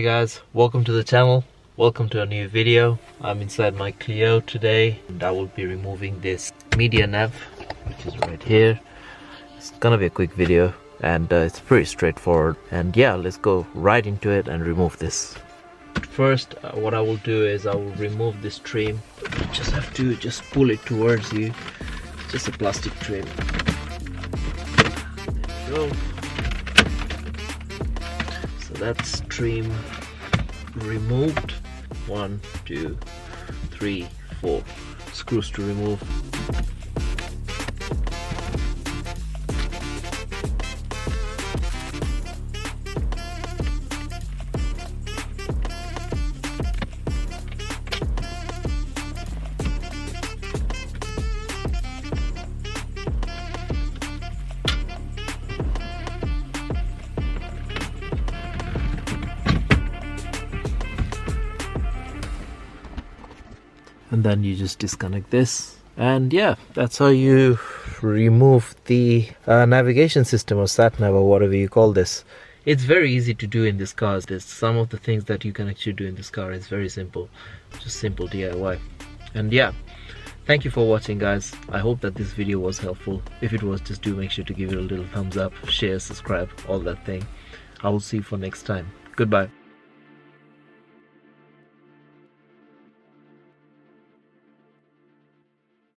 Hey guys, welcome to the channel. Welcome to a new video. I'm inside my Clio today and I will be removing this MediaNav, which is right here. It's gonna be a quick video and it's pretty straightforward. And yeah, let's go right into it and remove this. First, what I will do is I will remove this trim. You just have to pull it towards you. It's just a plastic trim. There you go. So that's trim removed. 1, 2, 3, 4 screws to remove. And then you just disconnect this, and yeah, that's how you remove the navigation system or sat nav or whatever you call this. It's very easy to do in this car. There's some of the things that you can actually do in this car. It's very simple, just simple DIY. And yeah, thank you for watching guys. I hope that this video was helpful. If it was, just do make sure to give it a little thumbs up, share, subscribe, all that thing. I will see you for next time. Goodbye.